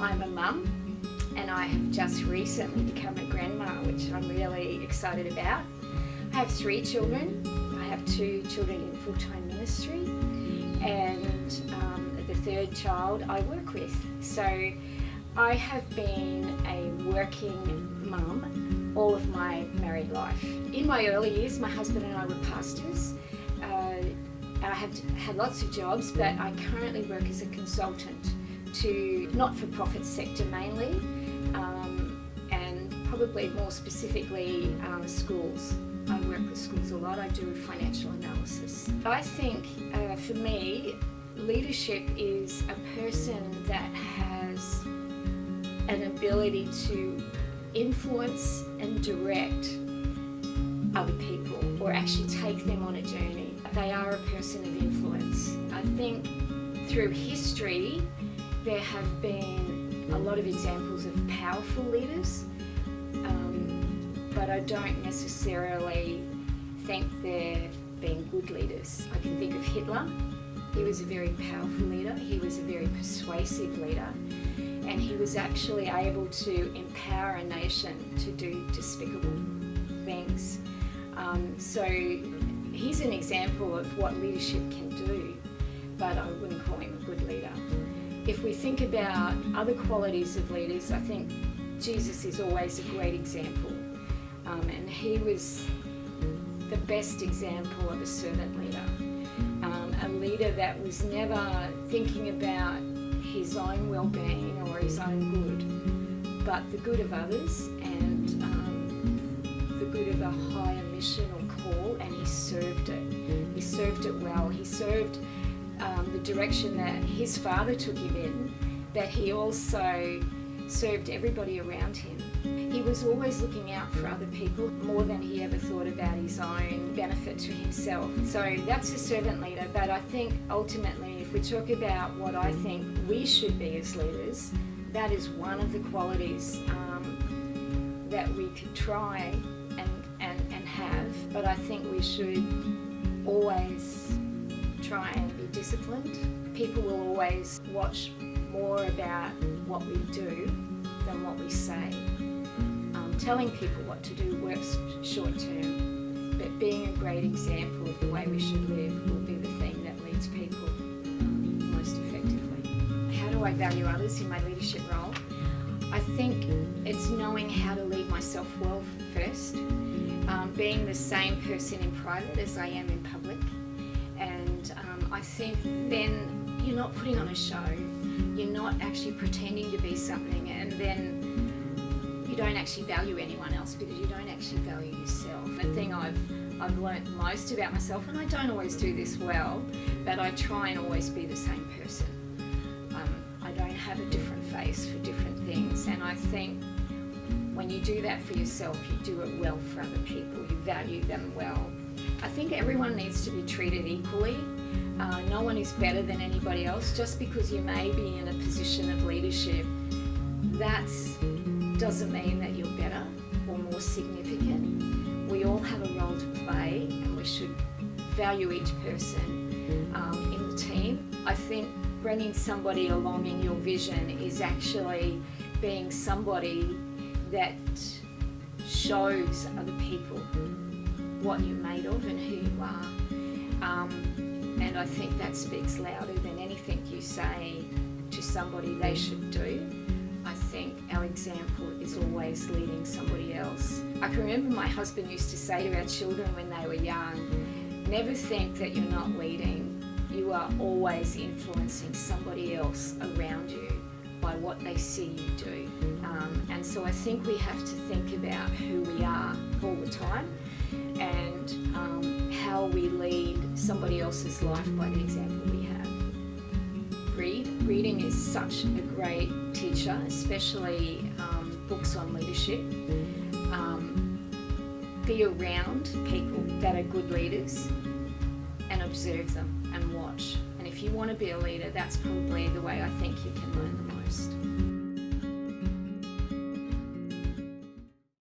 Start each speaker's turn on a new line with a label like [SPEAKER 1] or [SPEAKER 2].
[SPEAKER 1] I'm a mum, and I have just recently become a grandma, which I'm really excited about. I have 3 children. I have 2 children in full-time ministry, and the 3rd child I work with. So I have been a working mum all of my married life. In my early years, my husband and I were pastors. I have had lots of jobs, but I currently work as a consultant to not-for-profit sector mainly, and probably more specifically schools. I work with schools a lot. I do financial analysis. I think for me, leadership is a person that has an ability to influence and direct other people, or actually take them on a journey. They are a person of influence. I think through history there have been a lot of examples of powerful leaders, but I don't necessarily think they've been good leaders. I can think of Hitler. He was a very powerful leader. He was a very persuasive leader, and he was actually able to empower a nation to do despicable things. So he's an example of what leadership can do, but I wouldn't call him a good leader. If we think about other qualities of leaders, I think Jesus is always a great example, and he was the best example of a servant leader, a leader that was never thinking about his own well-being or his own good, but the good of others and the good of a higher mission or call, and he served it. He served it well. He served the direction that his father took him in, but he also served everybody around him. He was always looking out for other people more than he ever thought about his own benefit to himself. So that's a servant leader, but I think ultimately if we talk about what I think we should be as leaders, that is one of the qualities that we could try and have, but I think we should always try and be disciplined. People will always watch more about what we do than what we say. Telling people what to do works short term, but being a great example of the way we should live will be the thing that leads people most effectively. How do I value others in my leadership role? I think it's knowing how to lead myself well first, being the same person in private as I am in public, and I think then you're not putting on a show, you're not actually pretending to be something, and then you don't actually value anyone else because you don't actually value yourself. The thing I've learnt most about myself, and I don't always do this well, but I try and always be the same person. I don't have a different face for different things, and I think when you do that for yourself, you do it well for other people, you value them well. I think everyone needs to be treated equally. No one is better than anybody else. Just because you may be in a position of leadership, that doesn't mean that you're better or more significant. We all have a role to play, and we should value each person in the team. I think bringing somebody along in your vision is actually being somebody that shows other people what you're made of and who you are. And I think that speaks louder than anything you say to somebody they should do. I think our example is always leading somebody else. I can remember my husband used to say to our children when they were young, never think that you're not leading. You are always influencing somebody else around you by what they see you do. And so I think we have to think about who we are all the time, and how we lead somebody else's life by the example we have. Reading is such a great teacher, especially books on leadership. Be around people that are good leaders and observe them and watch. And if you want to be a leader, that's probably the way I think you can learn the most.